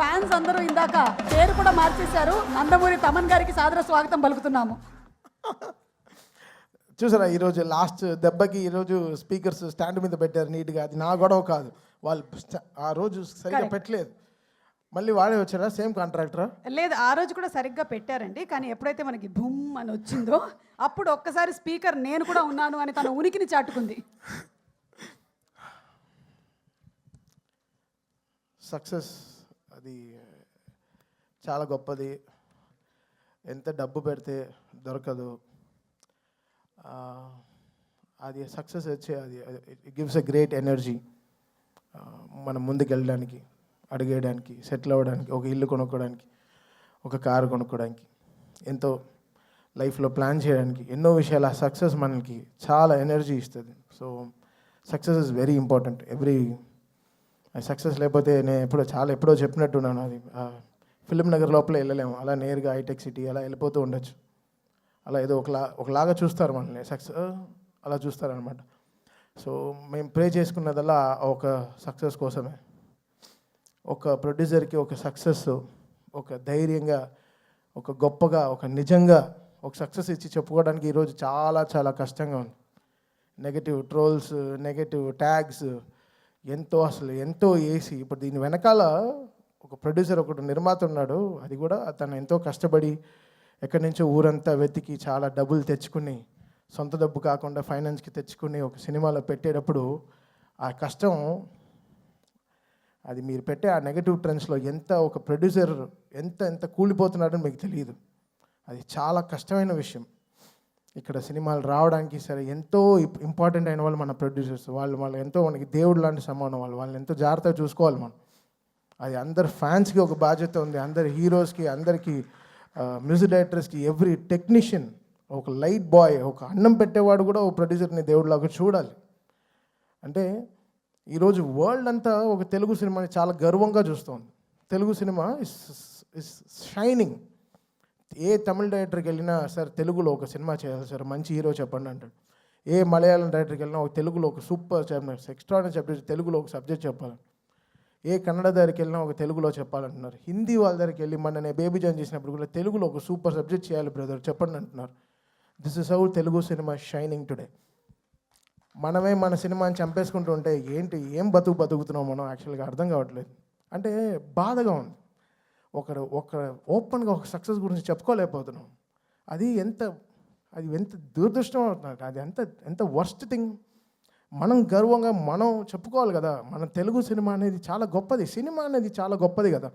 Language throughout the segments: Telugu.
ఫ్యాన్స్ అందరూ ఇందాక పేరు కూడా మార్చేశారు. నందమూరి తమన్ గారికి సాదర స్వాగతం పలుకుతున్నాము. చూసారా ఈరోజు లాస్ట్ దెబ్బకి ఈరోజు స్పీకర్స్ స్టాండ్ మీద పెట్టారు నీట్గా. అది నా గొడవ కాదు, వాళ్ళు ఆ రోజు సరిగ్గా పెట్టలేదు. మళ్ళీ వాడే వచ్చారా? సేమ్ కాంట్రాక్టరా? లేదు, ఆ రోజు కూడా సరిగ్గా పెట్టారండి. కానీ ఎప్పుడైతే మనకి బుమ్ అని వచ్చిందో అప్పుడు ఒక్కసారి స్పీకర్ నేను కూడా ఉన్నాను అని తన ఉనికిని చాటుకుంది. సక్సెస్ అది చాలా గొప్పది. ఎంత డబ్బు పెడితే దొరకదు. అది సక్సెస్ వచ్చే అది it gives a great energy. మనం ముందుకు వెళ్ళడానికి, అడిగేయడానికి, సెటిల్ అవ్వడానికి, ఒక ఇల్లు కొనుక్కోవడానికి, ఒక కారు కొనుక్కోవడానికి, ఎంతో లైఫ్లో ప్లాన్ చేయడానికి, ఎన్నో విషయాలు ఆ సక్సెస్ మనకి చాలా ఎనర్జీ ఇస్తుంది. So success is very important. Success లేకపోతే నేను ఎప్పుడో చెప్పినట్టున్నాను, అది ఫిలిం నగర్ లోపల వెళ్ళలేము. అలా నేరుగా హైటెక్ సిటీ అలా వెళ్ళిపోతూ ఉండొచ్చు. అలా ఏదో ఒకలాగా చూస్తారు మనల్ని, సక్సెస్ అలా చూస్తారనమాట. సో మేము ప్రే చేసుకున్నదల్లా ఒక సక్సెస్ కోసమే. ఒక ప్రొడ్యూసర్కి ఒక సక్సెస్, ఒక ధైర్యంగా, ఒక గొప్పగా, ఒక నిజంగా ఒక సక్సెస్ ఇచ్చి చెప్పుకోవడానికి ఈరోజు చాలా చాలా కష్టంగా ఉంది. నెగటివ్ ట్రోల్స్, నెగటివ్ ట్యాగ్స్ ఎంతో వేసి, ఇప్పుడు దీని వెనకాల ఒక ప్రొడ్యూసర్, ఒకటి నిర్మాత ఉన్నాడు. అది కూడా తను ఎంతో కష్టపడి ఎక్కడి నుంచో ఊరంతా వెతికి చాలా డబ్బులు తెచ్చుకుని, సొంత డబ్బు కాకుండా ఫైనాన్స్కి తెచ్చుకుని ఒక సినిమాలో పెట్టేటప్పుడు ఆ కష్టం, అది మీరు పెట్టే ఆ నెగటివ్ ట్రెండ్స్లో ఒక ప్రొడ్యూసర్ ఎంత కూలిపోతున్నాడని మీకు తెలియదు. అది చాలా కష్టమైన విషయం. ఇక్కడ సినిమాలు రావడానికి సరే ఎంతో ఇంపార్టెంట్ అయిన వాళ్ళు మన ప్రొడ్యూసర్స్. వాళ్ళు ఎంతో మనకి దేవుడు లాంటి సమానం. వాళ్ళని ఎంతో జాగ్రత్తగా చూసుకోవాలి మనం. అది అందరు ఫ్యాన్స్కి ఒక బాధ్యత ఉంది, అందరి హీరోస్కి, అందరికీ మ్యూజిక్ డైరెక్టర్స్కి, ఎవ్రీ టెక్నీషియన్, ఒక లైట్ బాయ్, ఒక అన్నం పెట్టేవాడు కూడా ఒక ప్రొడ్యూసర్ని దేవుడిలాగా చూడాలి. అంటే ఈరోజు వరల్డ్ అంతా ఒక తెలుగు సినిమాని చాలా గర్వంగా చూస్తుంది. తెలుగు సినిమా ఇస్ షైనింగ్. ఏ తమిళ డైరెక్టర్కి వెళ్ళినా సార్ తెలుగులో ఒక సినిమా చేయాలి సార్, మంచి హీరో చెప్పండి అంటాడు. ఏ మలయాళం డైరెక్టర్కి వెళ్ళినా ఒక తెలుగులో ఒక సూపర్ ఎక్స్ట్రాడినరీ సబ్జెక్ట్, తెలుగులో ఒక సబ్జెక్ట్ చెప్పాలి. ఏ కన్నడ దగ్గరికి వెళ్ళినా ఒక తెలుగులో చెప్పాలంటున్నారు. హిందీ వాళ్ళ దగ్గరికి వెళ్ళి నేను బేబీ జాన్ చేసినప్పుడు కూడా తెలుగులో ఒక సూపర్ సబ్జెక్ట్ చేయాలి బ్రదర్ చెప్పండి అంటున్నారు. This is how Telugu cinema shining today. మనమే మన సినిమాని చంపేసుకుంటూ ఉంటే ఏం బతుకుతున్నాం మనం యాక్చువల్గా అర్థం కావట్లేదు. అంటే బాధగా ఉంది. ఒకరు ఓపెన్గా ఒక సక్సెస్ గురించి చెప్పుకోలేకపోతున్నాం. అది ఎంత దురదృష్టం అవుతుంది. అది ఎంత వర్స్ట్ థింగ్. మనం గర్వంగా మనం చెప్పుకోవాలి కదా, మన తెలుగు సినిమా అనేది చాలా గొప్పది. సినిమా అనేది చాలా గొప్పది కదా.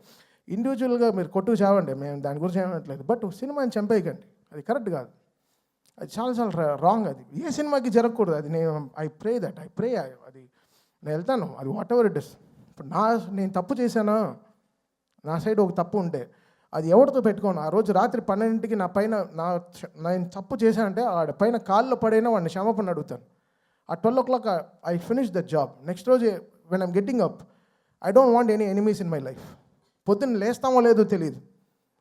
ఇండివిజువల్గా మీరు కొట్టుకు చావండి, మేము దాని గురించి ఏమనట్లేదు. బట్ సినిమాని చంపేయకండి, అది కరెక్ట్ కాదు. అది చాలా చాలా రాంగ్. అది ఏ సినిమాకి జరగకూడదు. అది ఐ ప్రే అది నేను వెళ్తాను, అది వాట్ ఎవర్ ఇట్ ఇస్. ఇప్పుడు నేను తప్పు చేశానా, నా సైడ్ ఒక తప్పు ఉంటే అది ఎవరితో పెట్టుకోను. ఆ రోజు రాత్రి 12కి నా పైన నేను తప్పు చేశానంటే ఆడ పైన కాళ్ళలో పడైనా వాడిని క్షమాపణ అడుగుతాను. ఆ 12 o'clock I finish the job. Next రోజు when I'm getting up, I don't want any enemies in my life. పొద్దున్న లేస్తామో లేదో తెలియదు,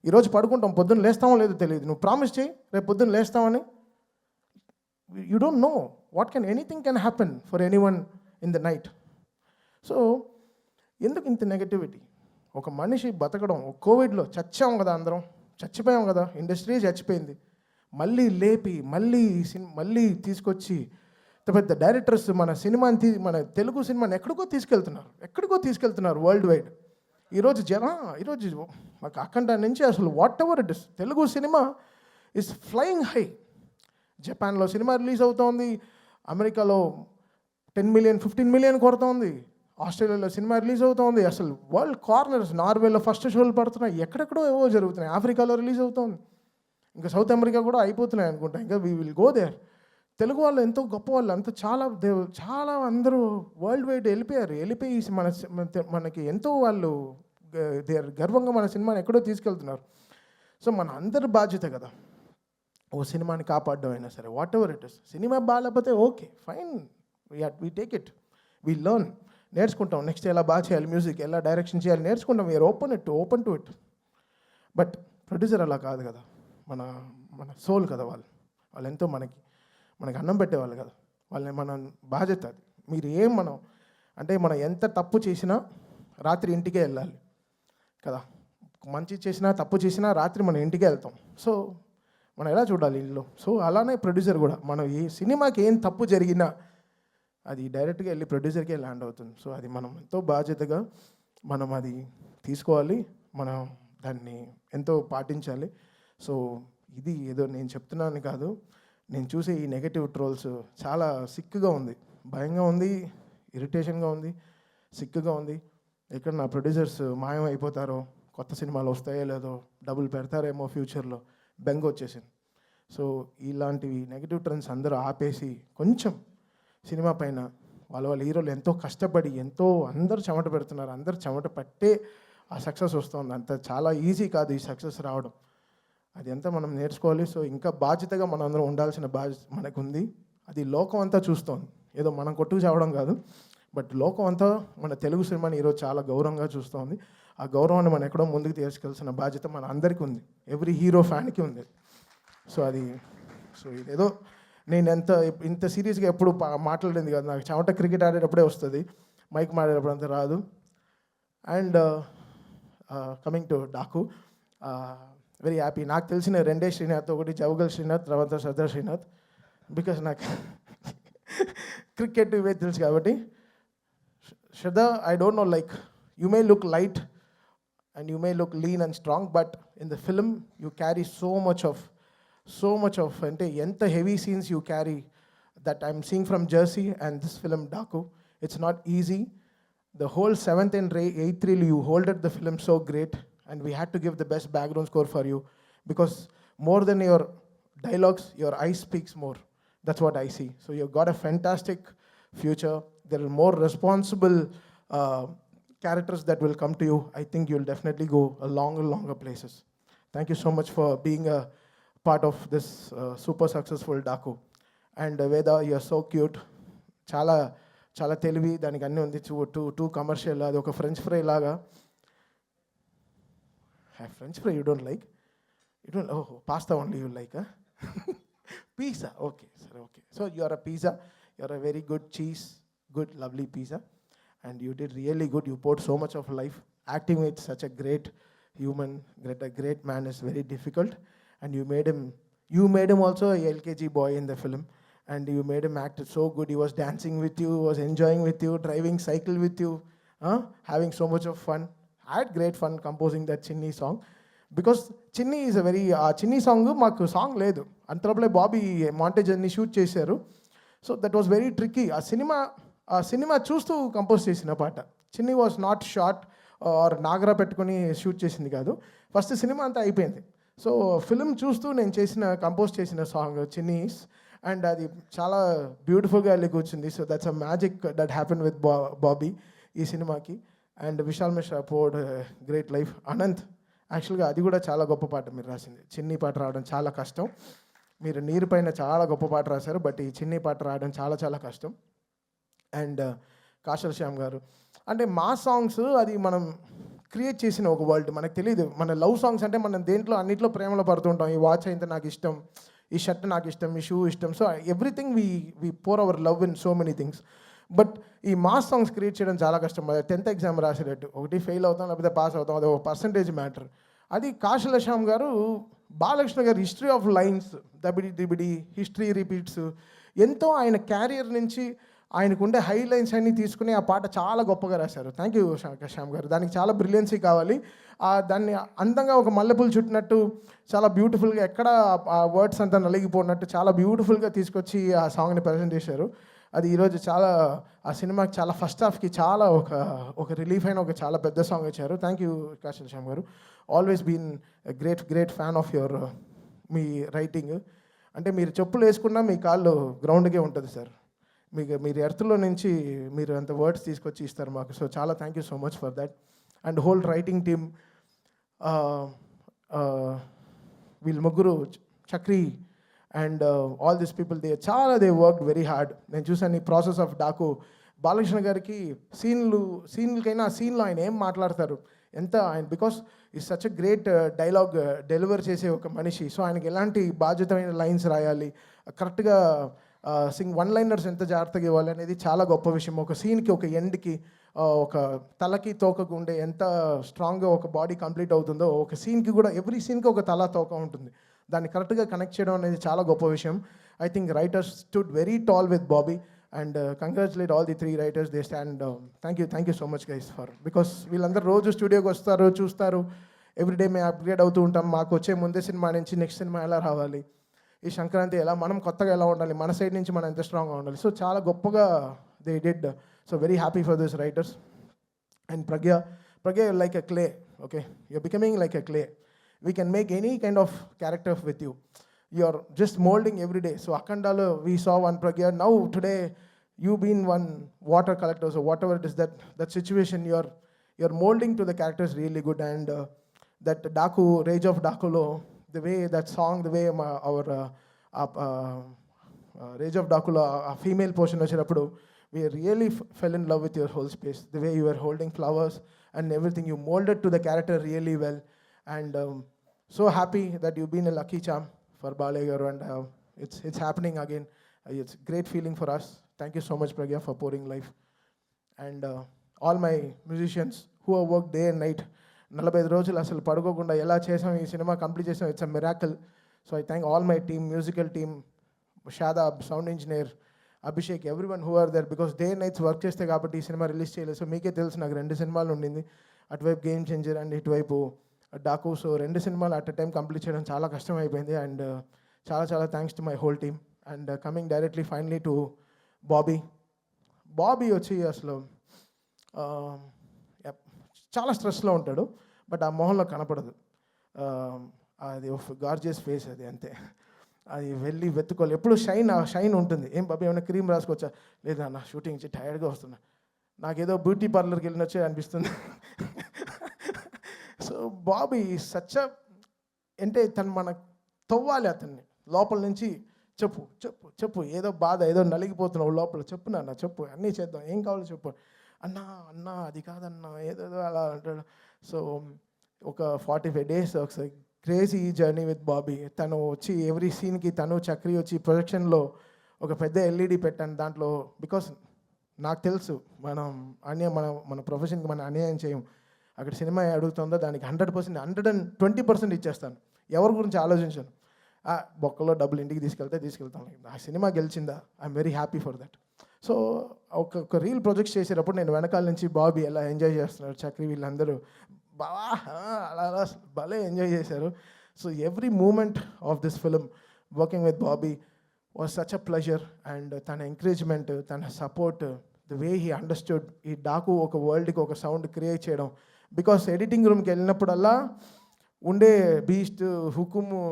ఈరోజు పడుకుంటాం, పొద్దున్న లేస్తామో లేదో తెలియదు. నువ్వు ప్రామిస్ చేయి రేపు పొద్దున్న లేస్తామని. You don't know what anything can happen for anyone in the night. So ఎందుకు ఇంత నెగటివిటీ? ఒక మనిషి బతకడం, కోవిడ్లో చచ్చాం కదా, అందరం చచ్చిపోయాం కదా, ఇండస్ట్రీ చచ్చిపోయింది. మళ్ళీ లేపి మళ్ళీ తీసుకొచ్చి పెద్ద డైరెక్టర్స్ మన తెలుగు సినిమాని ఎక్కడికో తీసుకెళ్తున్నారు వరల్డ్ వైడ్. ఈరోజు మాకు అఖండ నుంచి అసలు what ever it is, Telugu సినిమా ఇస్ ఫ్లయింగ్ హై. జపాన్లో సినిమా రిలీజ్ అవుతోంది, అమెరికాలో 10 million 15 million కొడుతోంది, ఆస్ట్రేలియాలో సినిమా రిలీజ్ అవుతోంది. అసలు వరల్డ్ కార్నర్స్, నార్వేలో ఫస్ట్ షోలు పడుతున్నాయి, ఎక్కడెక్కడో ఏవో జరుగుతున్నాయి. ఆఫ్రికాలో రిలీజ్ అవుతోంది, ఇంకా సౌత్ అమెరికా కూడా అయిపోతున్నాయి అనుకుంటా. ఇంకా we will go there. Telugu వాళ్ళు ఎంతో గొప్ప వాళ్ళు, చాలా అందరూ వరల్డ్ వైడ్ వెళ్ళిపోయి మనకి ఎంతో వాళ్ళు గర్వంగా మన సినిమాని ఎక్కడో తీసుకెళ్తున్నారు. సో మన అందరి బాధ్యత కదా ఓ సినిమాని కాపాడడం అయినా సరే, వాట్ ఎవర్ ఇట్ ఇస్. సినిమా బాగాలేకపోతే okay fine, we take it, we learn, నేర్చుకుంటాం. నెక్స్ట్ ఎలా బాగా చేయాలి, మ్యూజిక్ ఎలా డైరెక్షన్ చేయాలి నేర్చుకుంటాం. We're open to it. But producer అలా కాదు కదా, మన సోల్ కదా వాళ్ళు ఎంతో మనకి అన్నం పెట్టేవాళ్ళు కదా, వాళ్ళని మన బాధ్యత అది. మీరు మనం ఎంత తప్పు చేసినా రాత్రి ఇంటికే వెళ్ళాలి. కదా. మంచి చేసినా తప్పు చేసినా రాత్రి మనం ఇంటికి వెళ్తాం. సో మనం ఎలా చూడాలి ఇల్లు. సో అలానే ప్రొడ్యూసర్ కూడా మనం ఈ సినిమాకి ఏం తప్పు జరిగినా అది డైరెక్ట్గా వెళ్ళి ప్రొడ్యూసర్కే ల్యాండ్ అవుతుంది. సో అది మనం ఎంతో బాధ్యతగా మనం అది తీసుకోవాలి, మనం దాన్ని ఎంతో పాటించాలి. సో ఇది ఏదో నేను చెప్తున్నాను కాదు, నేను చూసే ఈ నెగటివ్ ట్రోల్స్ చాలా సిక్కుగా ఉంది, భయంగా ఉంది, ఇరిటేషన్గా ఉంది, సిక్కుగా ఉంది. ఎక్కడ నా ప్రొడ్యూసర్స్ మాయం అయిపోతారో, కొత్త సినిమాలు వస్తాయో లేదో, డబ్బులు పెడతారేమో ఫ్యూచర్లో బెంగ వచ్చేసింది. సో ఇలాంటివి నెగటివ్ ట్రెండ్స్ అందరూ ఆపేసి కొంచెం సినిమా పైన వాళ్ళ హీరోలు ఎంతో కష్టపడి ఎంతో అందరూ చెమట పెడుతున్నారు, అందరూ చెమట పట్టే ఆ సక్సెస్ వస్తుంది. అంత చాలా ఈజీ కాదు ఈ సక్సెస్ రావడం, అది ఎంత మనం నేర్చుకోవాలి. సో ఇంకా బాధ్యతగా మనం అందరం ఉండాల్సిన బాధ్యత మనకు ఉంది. అది లోకం అంతా చూస్తోంది, ఏదో మనం కొట్టుకు చావడం కాదు, బట్ లోకం అంతా మన తెలుగు సినిమాని ఈరోజు చాలా గౌరవంగా చూస్తోంది. ఆ గౌరవాన్ని మనం ఎక్కడో ముందుకు తీసుకెళ్లాల్సిన బాధ్యత మన అందరికీ ఉంది, ఎవ్రీ హీరో ఫ్యాన్కి ఉంది. సో అది ఇదేదో నేను ఇంత సీరియస్గా ఎప్పుడు మాట్లాడేది కాదు, నాకు చెమట క్రికెట్ ఆడేటప్పుడే వస్తుంది, మైక్ మాడేటప్పుడు అంత రాదు. And coming to Daaku, very happy. నాకు తెలిసిన రెండే శ్రీనాథ్, ఒకటి జవగల్ శ్రీనాథ్, తర్వాత సర్దార్ శ్రీనాథ్, బికాస్ నాకు క్రికెట్ ఇవే తెలుసు కాబట్టి. Shraddha, I don't know, like, you may look light and you may look lean and strong, but in the film, you carry so much of, ante enta heavy scenes you carry that I'm seeing from Jersey and this film, Daku. It's not easy. The whole 7th and 8th reel, you holded the film so great, and we had to give the best background score for you, because more than your dialogues, your eyes speaks more. That's what I see. So you've got a fantastic future. There are more responsible characters that will come to you. I think you'll definitely go a longer places. Thank you so much for being a part of this super successful Daku. And Veda, you're so cute. చాలా తెలివి, దానికి అన్నీ ఉంది. టూ కమర్షియల్, అది ఒక ఫ్రెంచ్ ఫ్రై లాగా. French fry you don't like? You don't? ఓహో, pasta only you like? Pizza, okay, sir, okay. So you are a pizza, you are a very good cheese, good, lovely pizza, and you did really good. You poured so much of life. Acting with such a great human, a great man is very difficult, and you made him also a LKG boy in the film, and you made him act so good. He was dancing with you, was enjoying with you, driving cycle with you, having so much of fun. I had great fun composing that Chinni song. Because చిన్ని ఈజ్ అ వెరీ, ఆ చిన్ని సాంగ్ మాకు సాంగ్ లేదు, అంతలోపలే బాబీ మాంటేజ్ అన్ని షూట్ చేశారు. So that was very tricky. ఆ సినిమా చూస్తూ కంపోజ్ చేసిన పాట. చిన్ని వాజ్ నాట్ షార్ట్ ఆర్ నాగరా పెట్టుకొని షూట్ చేసింది కాదు, ఫస్ట్ సినిమా అంతా అయిపోయింది. సో ఫిల్మ్ చూస్తూ నేను కంపోజ్ చేసిన సాంగ్ చిన్నీస్, అండ్ అది చాలా బ్యూటిఫుల్గా వెళ్ళి కూర్చుంది. So that's a magic that happen with Bobby ఈ సినిమాకి. And Vishal Mishra poured great life. Anant, యాక్చువల్గా అది కూడా చాలా గొప్ప పాట మీరు రాసింది. చిన్ని పాట రావడం చాలా కష్టం. మీరు నీరు పైన చాలా గొప్ప పాట రాశారు, బట్ ఈ చిన్ని పాట రావడం చాలా కష్టం. అండ్ కాశల్ శ్యామ్ గారు, అంటే మా సాంగ్స్ అది మనం క్రియేట్ చేసిన ఒక వరల్డ్, మనకు తెలియదు. మన లవ్ సాంగ్స్ అంటే మనం దేంట్లో అన్నింటిలో ప్రేమలో పడుతుంటాం. ఈ వాచ్ అయితే నాకు ఇష్టం, ఈ షర్ట్ నాకు ఇష్టం, ఈ షూ ఇష్టం. So everything we pour our love in so many things. But ఈ మాస్ సాంగ్స్ క్రియేట్ చేయడం చాలా కష్టం. 10th ఎగ్జామ్ రాసేటట్టు, ఒకటి ఫెయిల్ అవుతాం లేకపోతే పాస్ అవుతాం, అది ఒక పర్సంటేజ్ మ్యాటర్. అది కాశల Shyam garu, Balakrishna garu history of lines, దబిడి హిస్టరీ రిపీట్స్, ఎంతో ఆయన క్యారియర్ నుంచి ఆయనకుండే హై లైన్స్ అన్నీ తీసుకుని ఆ పాట చాలా గొప్పగా రాశారు. థ్యాంక్ యూ శ్యామ్ గారు. దానికి చాలా బ్రిలియన్సీ కావాలి. దాన్ని అందంగా ఒక మల్లెపూలు చుట్టినట్టు చాలా బ్యూటిఫుల్గా, ఎక్కడ ఆ వర్డ్స్ అంతా నలిగిపోయినట్టు చాలా బ్యూటిఫుల్గా తీసుకొచ్చి ఆ సాంగ్ని ప్రజెంట్ చేశారు. అది ఈరోజు చాలా ఆ సినిమాకి చాలా ఫస్ట్ హాఫ్కి చాలా ఒక రిలీఫ్ అయిన ఒక చాలా పెద్ద సాంగ్ ఇచ్చారు. Thank you Kasarla Shyam garu. Always been great fan of your మీ రైటింగ్. అంటే మీరు చెప్పులు వేసుకున్నా మీ కాళ్ళు గ్రౌండ్కే ఉంటుంది సార్. మీరు ఎర్త్లో నుంచి మీరు అంత వర్డ్స్ తీసుకొచ్చి ఇస్తారు మాకు. సో చాలా thank you so much for that. And whole writing team, వీళ్ళు ముగ్గురు, Chakri and all this people, they worked very hard. నేను చూసాను ఈ ప్రాసెస్ ఆఫ్ డాకు. బాలకృష్ణ గారికి సీన్లకైనా ఆ సీన్లో ఆయన ఏం మాట్లాడతారు, ఎంత ఆయన, బికాస్ ఈ such a great dialogue deliver చేసే ఒక మనిషి. సో ఆయనకి ఎలాంటి బాధ్యతమైన లైన్స్ రాయాలి, కరెక్ట్గా వన్ లైనర్స్ ఎంత జాగ్రత్తగా ఇవ్వాలి అనేది చాలా గొప్ప విషయం. ఒక సీన్కి, ఒక ఎండ్కి ఒక తలకి తోకకు ఉండే ఎంత స్ట్రాంగ్గా ఒక బాడీ కంప్లీట్ అవుతుందో ఒక సీన్కి కూడా ఎవ్రీ సీన్కి ఒక తల తోక ఉంటుంది. దాన్ని కరెక్ట్గా కనెక్ట్ చేయడం అనేది చాలా గొప్ప విషయం. I think writers stood very tall with Bobby and congratulate all the 3 writers. They stand. Thank you so much guys for because వీళ్ళందరూ రోజు స్టూడియోకి వస్తారు, చూస్తారు. ఎవ్రీడే మేము అప్గ్రేడ్ అవుతూ ఉంటాం. మాకు వచ్చే ముందే సినిమా నుంచి నెక్స్ట్ సినిమా ఎలా రావాలి, ఈ సంక్రాంతి ఎలా మనం కొత్తగా ఎలా ఉండాలి, మన సైడ్ నుంచి మనం ఎంత స్ట్రాంగ్గా ఉండాలి. సో చాలా గొప్పగా they did. So very happy for this writer's. And Pragya like a clay, okay? You're becoming like a clay. We can make any kind of character with you. You're just molding every day. So Akandalo, we saw one Pragya. Now today, you've been one water collector, so whatever it is, that situation, you're molding to the characters really good. And that Daku, Rage of Dakulo, the way that song, the way our Rage of Dakulo, a female portion vachinapudu, we really fell in love with your whole space. The way you were holding flowers and everything, you molded to the character really well. And so happy that you've been a lucky charm for Balay garu, and it's happening again. It's a great feeling for us. Thank you so much, Pragya, for pouring life. And all my musicians who have worked day and night, 45 రోజులు అసలు పడుకోకుండా ఎలా చేసాం ఈ సినిమా కంప్లీట్ చేసాం. It's a miracle. So I thank all my team, musical team, Shadab, sound engineer, Abhishek, everyone who are there. Because day and nights work చేస్తే కాబట్టి ఈ సినిమా రిలీజ్ చేయలేదు. సో మీకే తెలుసు, నాకు 2 సినిమాలు ఉండింది. అటువైపు గేమ్ చేంజర్ అండ్ ఇటువైపు డాకు. సో 2 సినిమాలు అట్ ఎ టైం కంప్లీట్ చేయడం చాలా కష్టం అయిపోయింది. అండ్ చాలా thanks to my whole team. And coming directly finally to Bobby వచ్చి అసలు చాలా స్ట్రెస్లో ఉంటాడు, బట్ ఆ మొహంలో కనపడదు. అది గార్జియస్ ఫేస్, అది అంతే. అది వెళ్ళి వెతుకోవాలి. ఎప్పుడు షైన్ ఉంటుంది. ఏం బాబీ ఏమైనా క్రీమ్ రాసుకోవచ్చా? లేదా నా షూటింగ్ నుంచి టైర్డ్గా వస్తున్నా, నాకేదో బ్యూటీ పార్లర్కి వెళ్ళినొచ్చే అనిపిస్తుంది. సో బాబీ సచ్చ అంటే తను మన తవ్వాలి అతన్ని లోపల నుంచి. చెప్పు ఏదో బాధ, ఏదో నలిగిపోతున్నావు లోపల, చెప్పు నాన్న, చెప్పు, అన్నీ చేద్దాం, ఏం కావాలో చెప్పు. అన్నా అది కాదన్నా, ఏదేదో అలా అంటాడు. సో ఒక 45 days ఒకసారి క్రేజీ జర్నీ విత్ బాబీ. తను వచ్చి ఎవ్రీ సీన్కి తను చక్రి వచ్చి ప్రొజెక్షన్లో ఒక పెద్ద LED పెట్టాను దాంట్లో. బికాస్ నాకు తెలుసు మన ప్రొఫెషన్కి మనం అన్యాయం చేయం. అక్కడ సినిమా అడుగుతుందో దానికి 100%, 120% ఇచ్చేస్తాను. ఎవరి గురించి ఆలోచించాను. బొక్కలో డబ్బులు ఇంటికి తీసుకెళ్తాను. ఆ సినిమా గెలిచిందా, I'm very happy for that. So ఒక రీల్ ప్రాజెక్ట్స్ చేసేటప్పుడు నేను వెనకాల నుంచి బాబీ ఎలా ఎంజాయ్ చేస్తున్నారు, చక్రి వీళ్ళందరూ బావా అలా భలే ఎంజాయ్ చేశారు. So every moment of this film working with Bobby was such a pleasure. And తన ఎంకరేజ్మెంట్, తన support, the way he understood ఈ డాకు ఒక వరల్డ్కి ఒక సౌండ్ క్రియేట్ చేయడం. బికాస్ ఎడిటింగ్ రూమ్కి వెళ్ళినప్పుడల్లా ఉండే బీస్ట్, హుకుము,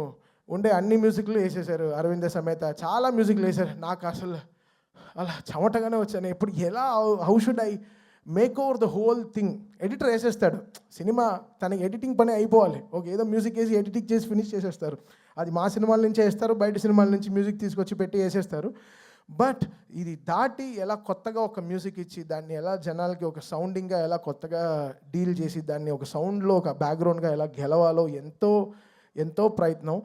ఉండే అన్ని మ్యూజిక్లు వేసేసారు. అరవింద సమేత చాలా మ్యూజిక్లు వేశారు. నాకు అసలు అలా చెమటగానే వచ్చాను. ఇప్పుడు ఎలా how should I make over the whole thing. Editor వేసేస్తాడు సినిమా, తనకి ఎడిటింగ్ పని అయిపోవాలి. ఏదో మ్యూజిక్ వేసి ఎడిటింగ్ చేసి ఫినిష్ చేసేస్తారు. అది మా సినిమాల నుంచే వేస్తారు, బయట సినిమాల నుంచి మ్యూజిక్ తీసుకొచ్చి పెట్టి వేసేస్తారు. బట్ ఇది దాటి ఎలా కొత్తగా ఒక మ్యూజిక్ ఇచ్చి దాన్ని ఎలా జనాలకి ఒక సౌండింగ్గా ఎలా కొత్తగా డీల్ చేసి దాన్ని ఒక సౌండ్లో ఒక బ్యాక్గ్రౌండ్గా ఎలా గెలవాలో ఎంతో ప్రయత్నం.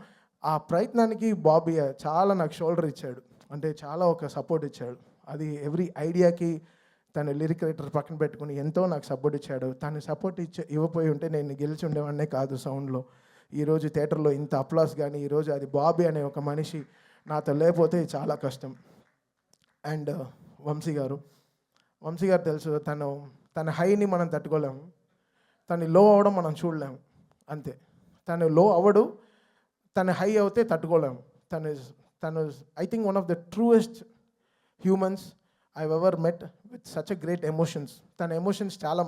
ఆ ప్రయత్నానికి బాబీ చాలా నాకు షోల్డర్ ఇచ్చాడు, అంటే చాలా ఒక సపోర్ట్ ఇచ్చాడు. అది ఎవ్రీ ఐడియాకి తను లిరిక్ రైటర్ పక్కన పెట్టుకుని ఎంతో నాకు సపోర్ట్ ఇచ్చాడు. తను సపోర్ట్ ఇవ్వపోయి ఉంటే నేను గెలిచి ఉండేవాడినే కాదు సౌండ్లో. ఈరోజు థియేటర్లో ఇంత అప్లాస్ కానీ ఈరోజు అది బాబీ అనే ఒక మనిషి నాతో లేకపోతే చాలా కష్టం. అండ్ వంశీ గారు తెలుసు, తన హైని మనం తట్టుకోలేము, తను లో అవ్వడం మనం చూడలేము, అంతే. తను లో అవ్వడు, తన హై అవుతే తట్టుకోలేము. తను I think one of the truest humans I've ever met with such a great emotions. తన ఎమోషన్స్ చాలా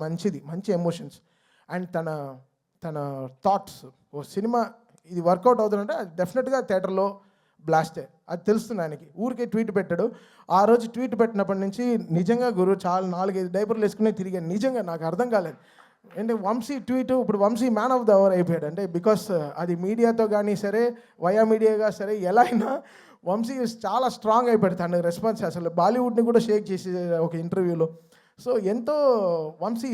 మంచి ఎమోషన్స్. అండ్ తన థాట్స్, ఓ సినిమా ఇది వర్కౌట్ అవుతుందంటే అది డెఫినెట్గా థియేటర్లో బ్లాస్టే, అది తెలుస్తుంది ఆయనకి. ఊరికే ట్వీట్ పెట్టాడు. ఆ రోజు ట్వీట్ పెట్టినప్పటి నుంచి నిజంగా గురు చాలా 4-5 డైపర్లు వేసుకునే తిరిగాను. నిజంగా నాకు అర్థం కాలేదు. అంటే వంశీ ట్వీట్, ఇప్పుడు Vamsi man of the hour అయిపోయాడు. అంటే బికాస్ అది మీడియాతో కానీ సరే, వయా మీడియాగా సరే, ఎలా అయినా వంశీ చాలా స్ట్రాంగ్ అయిపోయాడు. తన రెస్పాన్స్ అసలు బాలీవుడ్ని కూడా షేక్ చేసి ఒక ఇంటర్వ్యూలో. సో ఎంతో వంశీ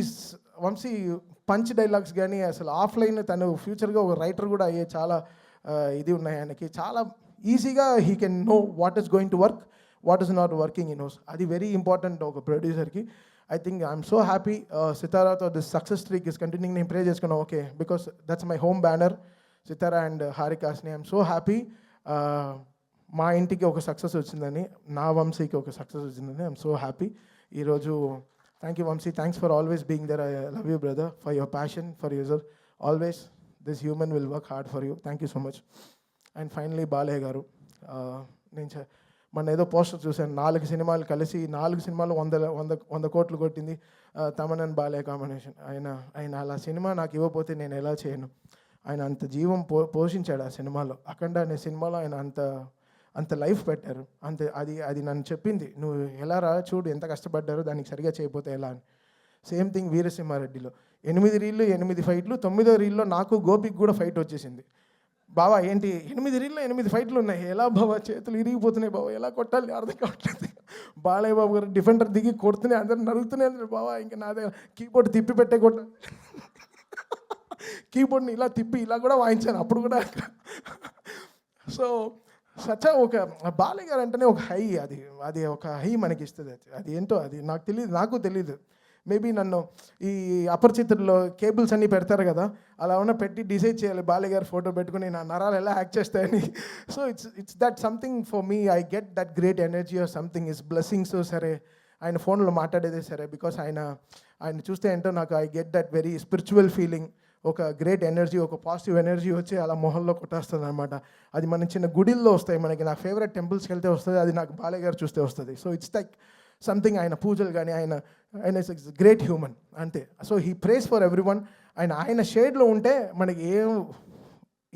పంచ్ డైలాగ్స్ కానీ అసలు ఆఫ్లైన్ తను ఫ్యూచర్గా ఒక రైటర్ కూడా అయ్యే చాలా ఇది ఉన్నాయి ఆయనకి. చాలా ఈజీగా he can know what is going to work, what is not working in house. అది వెరీ ఇంపార్టెంట్ ఒక ప్రొడ్యూసర్కి. I think I'm so happy సితారాతో this success streak is continuing. నేను ప్రే చేసుకున్నాను, okay, because that's my home banner, Sithara and హారికాస్ని. ఐఎమ్ సో హ్యాపీ మా ఇంటికి ఒక సక్సెస్ వచ్చిందని, నా వంశీకి ఒక సక్సెస్ వచ్చిందని. ఐఎమ్ సో హ్యాపీ ఈరోజు. Thank you Vamsi, thanks for always being there. I love you brother, for your passion, for user always. This human will work hard for you. Thank you so much. And finally Balayya garu, నేను మొన్న ఏదో పోస్టర్ చూశాను, 4 సినిమాలు కలిసి 4 సినిమాలు 100 కోట్లు కొట్టింది తమన్ అండ్ బాలయ్య కాంబినేషన్. ఆయన అలా సినిమా నాకు ఇవ్వకపోతే నేను ఎలా చేయను. ఆయన అంత జీవం పోషించాడు ఆ సినిమాలో. అఖండ అనే సినిమాలో ఆయన అంత లైఫ్ పెట్టారు. అది నన్ను చెప్పింది, నువ్వు ఎలా రా, చూడు ఎంత కష్టపడ్డారో, దానికి సరిగా చేయకపోతే ఎలా అని. సేమ్ థింగ్ వీరసింహారెడ్డిలో 8 రీళ్ళు 8 ఫైట్లు, 9వ రీల్లో నాకు గోపికి కూడా ఫైట్ వచ్చేసింది. బావా ఏంటి 8 రీల్లో 8 ఫైట్లు ఉన్నాయి, ఎలా బావా, చేతులు ఇరిగిపోతున్నాయి బావా, ఎలా కొట్టాలి అర్థం కావట్లేదు. బాలయ్య బాబు గారు డిఫెండర్ దిగి కొడుతూనే అందరు నరుగుతూనే అంటారు, బావా ఇంకా నా దగ్గర కీబోర్డ్ తిప్పి పెట్టే కొట్టాలి. కీబోర్డ్ని ఇలా తిప్పి ఇలా కూడా వాయించాను అప్పుడు కూడా. సో ఒక బాలయ్య గారు అంటేనే ఒక హై, అది ఒక హై మనకి ఇస్తుంది. అది ఏంటో అది నాకు తెలియదు. మేబీ నన్ను ఈ అపరిచితుల్లో కేబుల్స్ అన్నీ పెడతారు కదా, అలా ఉన్న పెట్టి డిసైడ్ చేయాలి బాలయ్య గారు ఫోటో పెట్టుకుని నా నరాలు ఎలా యాక్ట్ చేస్తాయని. So it's that something for me. I get that great energy or something. Is blessings సరే, ఆయన ఫోన్లో మాట్లాడేదే సరే, బికాస్ ఆయన చూస్తే ఏంటో నాకు I get that very spiritual feeling. ఒక గ్రేట్ ఎనర్జీ, ఒక పాజిటివ్ ఎనర్జీ వచ్చి అలా మొహంలో కొట్టేస్తుంది అనమాట. అది మన చిన్న గుడిల్లో వస్తాయి మనకి. నా ఫేవరెట్ టెంపుల్స్కి వెళ్తే వస్తుంది, అది నాకు బాలయ్య గారు చూస్తే వస్తుంది. So it's like something. ఆయన పూజలు కానీ ఆయన ఇస్ గ్రేట్ హ్యూమన్ అంతే. So he prays for every one. ఆయన షేడ్లో ఉంటే మనకి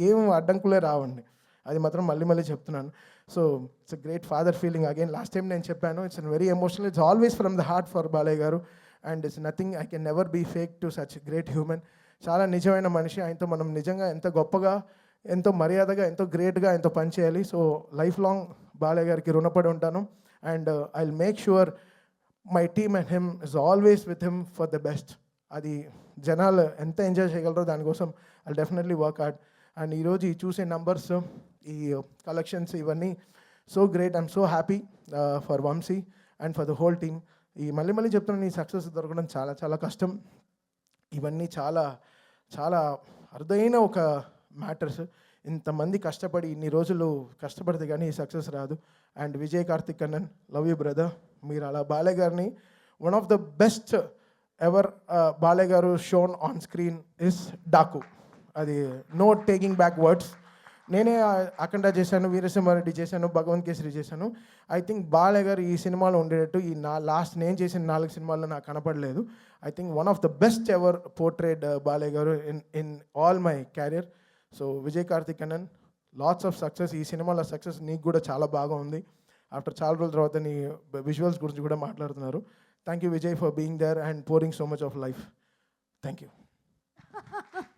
ఏం అడ్డంకులే రావండి. అది మాత్రం మళ్ళీ చెప్తున్నాను. So it's a great father feeling again. Last time నేను చెప్పాను, it's very emotional. It's always from the heart for Balayya garu. And it's nothing, I can never be fake to such great human. చాలా నిజమైన మనిషి. ఆయనతో మనం నిజంగా ఎంత గొప్పగా, ఎంతో మర్యాదగా, ఎంతో గ్రేట్గా ఆయనతో పనిచేయాలి. సో లైఫ్ లాంగ్ బాలయ్య గారికి రుణపడి ఉంటాను. And I will make sure my team and him is always with him for the best. అది జనాలు ఎంత ఎంజాయ్ చేయగలరో దానికోసం I definitely work hard. And ఈరోజు ఈ చూసే నంబర్స్, ఈ కలెక్షన్స్, ఇవన్నీ so great. I'm so happy for Vamsi and for the whole team. ఈ మళ్ళీ చెప్తున్నాను, ఈ సక్సెస్ దొరకడం చాలా చాలా కష్టం. ఇవన్నీ చాలా చాలా అరుదైన ఒక మ్యాటర్స్. ఇంతమంది కష్టపడి ఇన్ని రోజులు కష్టపడితే కానీ ఈ సక్సెస్ రాదు. And Vijay Karthik Kannan, love you brother. మీరు అలా బాలయ్య గారిని, one of the best ever Balayya garu shown on screen is Daaku. అది నో టేకింగ్ బ్యాక్ వర్డ్స్. నేనే అఖండ చేశాను, వీరసింహారెడ్డి చేశాను, భగవంత్ కేసరి చేశాను. ఐ థింక్ బాలయ్య గారు ఈ సినిమాలో ఉండేటట్టు ఈ లాస్ట్ నేను చేసిన 4 సినిమాల్లో నాకు కనపడలేదు. I think one of the best ever portrayed Balayya garu in all my career. So Vijay Karthik Kannan, lots of success. ఈ సినిమాలో సక్సెస్ నీకు కూడా చాలా బాగా ఉంది. ఆఫ్టర్ చాలా రోజుల తర్వాత నీ విజువల్స్ గురించి కూడా మాట్లాడుతున్నారు. Thank you Vijay for being there and pouring so much of life. Thank you.